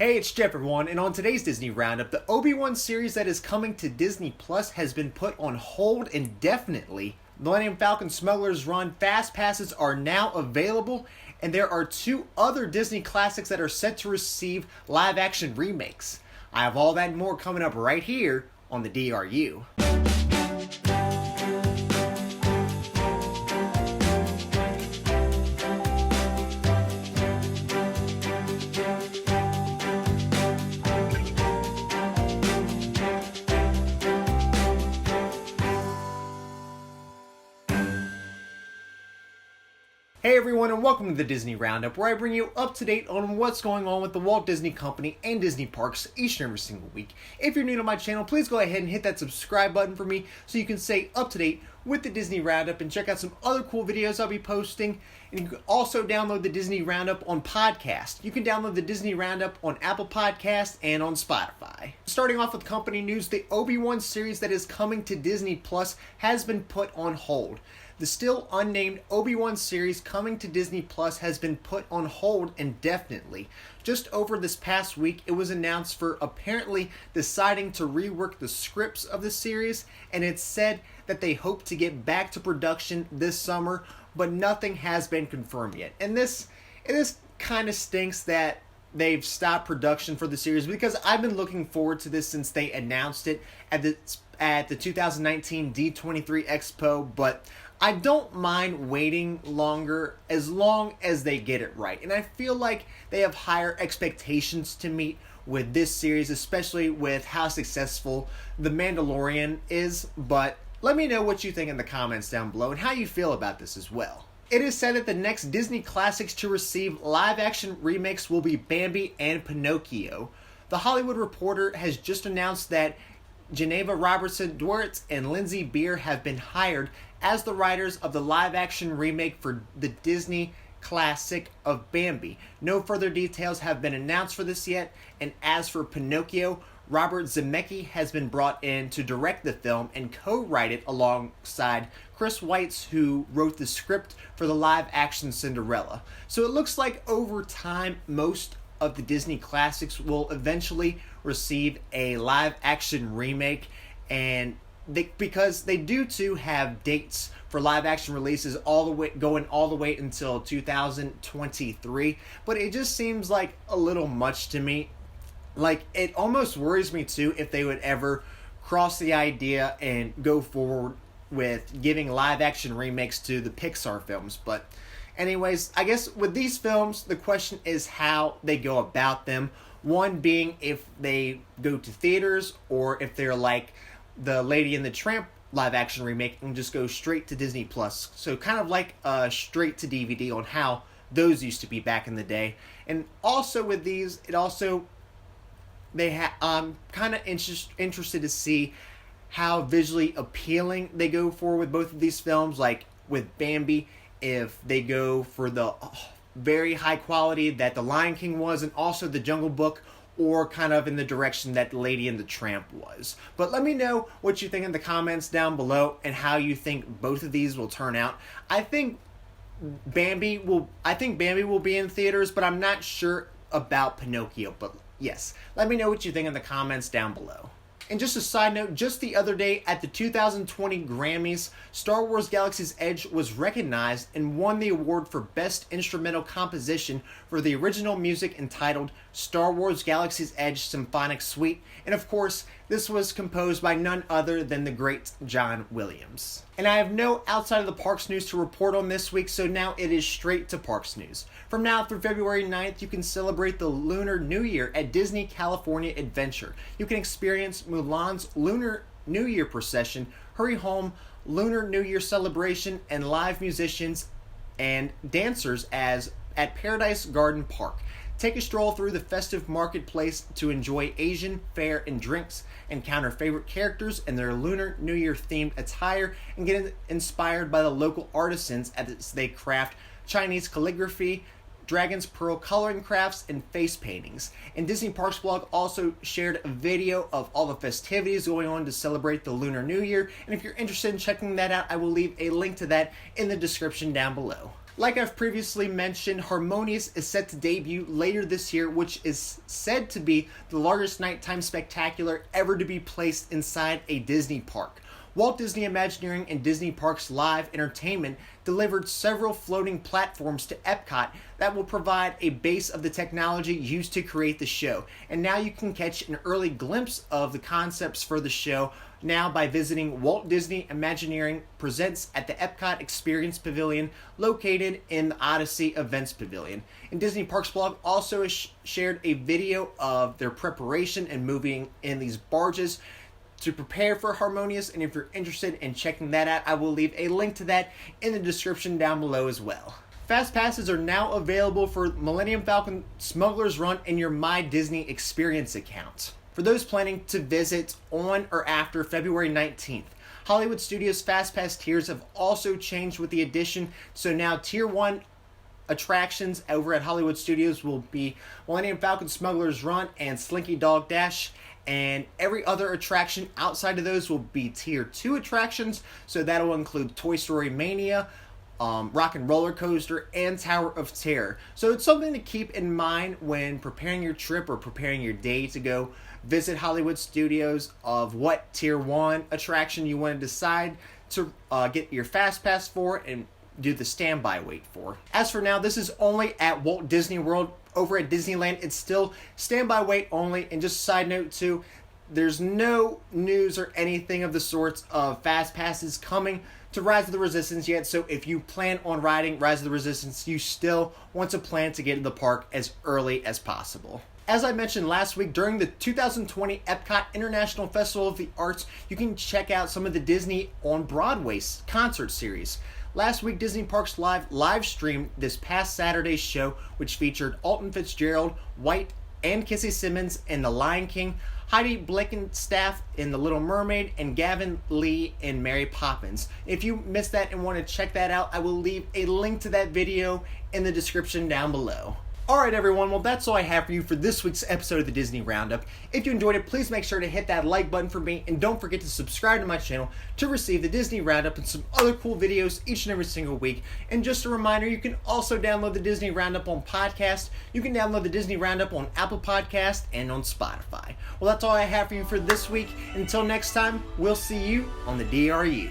Hey, it's Jeff everyone, and on today's Disney Roundup, the Obi-Wan series that is coming to Disney Plus has been put on hold indefinitely. Millennium Falcon Smugglers Run FastPasses are now available, and there are two other Disney classics that are set to receive live-action remakes. I have all that and more coming up right here on the DRU. Hey everyone, and welcome to the Disney Roundup, where I bring you up to date on what's going on with the Walt Disney Company and Disney Parks each and every single week. If you're new to my channel, please go ahead and hit that subscribe button for me so you can stay up to date with the Disney Roundup and check out some other cool videos I'll be posting. And you can also download the Disney Roundup on podcast. You can download the Disney Roundup on Apple Podcasts and on Spotify. Starting off with company news, the Obi-Wan series that is coming to Disney Plus has been put on hold. The still unnamed Obi-Wan series coming to Disney Plus has been put on hold indefinitely. Just over this past week, it was announced for apparently deciding to rework the scripts of the series, and it's said that they hope to get back to production this summer, but nothing has been confirmed yet. And it kind of stinks that they've stopped production for the series, because I've been looking forward to this since they announced it at the 2019 D23 Expo, but I don't mind waiting longer as long as they get it right. And I feel like they have higher expectations to meet with this series, especially with how successful The Mandalorian is. But let me know what you think in the comments down below and how you feel about this as well. It is said that the next Disney classics to receive live-action remakes will be Bambi and Pinocchio. The Hollywood Reporter has just announced that Geneva Robertson-Dworitz and Lindsay Beer have been hired as the writers of the live-action remake for the Disney classic of Bambi. No further details have been announced for this yet, and as for Pinocchio, Robert Zemeckis has been brought in to direct the film and co-write it alongside Chris Weitz, who wrote the script for the live-action Cinderella. So it looks like over time, most of the Disney classics will eventually receive a live-action remake, and because they do too have dates for live-action releases going all the way until 2023, but it just seems like a little much to me. Like, it almost worries me too if they would ever cross the idea and go forward with giving live-action remakes to the Pixar films. But anyways, I guess with these films, the question is how they go about them. One being if they go to theaters, or if they're like the Lady and the Tramp live-action remake and just go straight to Disney Plus. So kind of like a straight-to-DVD on how those used to be back in the day. And also with these, I'm kind of interested to see how visually appealing they go for with both of these films. Like with Bambi, if they go for the very high quality that The Lion King was, and also The Jungle Book, or kind of in the direction that Lady and the Tramp was. But let me know what you think in the comments down below and how you think both of these will turn out. I think Bambi will be in theaters, but I'm not sure about Pinocchio. But yes, let me know what you think in the comments down below. And just a side note, just the other day at the 2020 Grammys, Star Wars Galaxy's Edge was recognized and won the award for Best Instrumental Composition for the original music entitled Star Wars Galaxy's Edge Symphonic Suite. And of course, this was composed by none other than the great John Williams. And I have no outside of the parks news to report on this week, so now it is straight to parks news. From now through February 9th, you can celebrate the Lunar New Year at Disney California Adventure. You can experience Mulan's Lunar New Year procession, Hurry Home Lunar New Year celebration, and live musicians and dancers at Paradise Garden Park. Take a stroll through the festive marketplace to enjoy Asian fare and drinks, encounter favorite characters in their Lunar New Year themed attire, and get inspired by the local artisans as they craft Chinese calligraphy, Dragon's Pearl coloring crafts, and face paintings. And Disney Parks blog also shared a video of all the festivities going on to celebrate the Lunar New Year, and if you're interested in checking that out, I will leave a link to that in the description down below. Like I've previously mentioned, HarmonioUS is set to debut later this year, which is said to be the largest nighttime spectacular ever to be placed inside a Disney park. Walt Disney Imagineering and Disney Parks Live Entertainment delivered several floating platforms to Epcot that will provide a base of the technology used to create the show. And now you can catch an early glimpse of the concepts for the show now by visiting Walt Disney Imagineering Presents at the Epcot Experience Pavilion located in the Odyssey Events Pavilion. And Disney Parks blog also shared a video of their preparation and moving in these barges to prepare for HarmonioUS, and if you're interested in checking that out, I will leave a link to that in the description down below as well. FastPasses are now available for Millennium Falcon Smugglers Run in your My Disney Experience account for those planning to visit on or after February 19th. Hollywood Studios FastPass tiers have also changed with the addition, so now Tier 1 attractions over at Hollywood Studios will be Millennium Falcon Smugglers Run and Slinky Dog Dash, and every other attraction outside of those will be Tier 2 attractions, so that'll include Toy Story Mania, Rock and Roller Coaster, and Tower of Terror. So it's something to keep in mind when preparing your trip or preparing your day to go visit Hollywood Studios of what Tier 1 attraction you want to decide to get your FastPass for and do the standby wait for. As for now, this is only at Walt Disney World. Over at Disneyland, it's still standby wait only. And just a side note too, there's no news or anything of the sorts of fast passes coming to Rise of the Resistance yet. So if you plan on riding Rise of the Resistance, you still want to plan to get to the park as early as possible. As I mentioned last week, during the 2020 Epcot International Festival of the Arts, you can check out some of the Disney on Broadway concert series. Last week, Disney Parks live streamed this past Saturday's show, which featured Alton Fitzgerald, White, and Kissy Simmons in The Lion King, Heidi Blickenstaff in The Little Mermaid, and Gavin Lee in Mary Poppins. If you missed that and want to check that out, I will leave a link to that video in the description down below. Alright everyone, well that's all I have for you for this week's episode of the Disney Roundup. If you enjoyed it, please make sure to hit that like button for me, and don't forget to subscribe to my channel to receive the Disney Roundup and some other cool videos each and every single week. And just a reminder, you can also download the Disney Roundup on podcast. You can download the Disney Roundup on Apple Podcast and on Spotify. Well that's all I have for you for this week. Until next time, we'll see you on the DRU.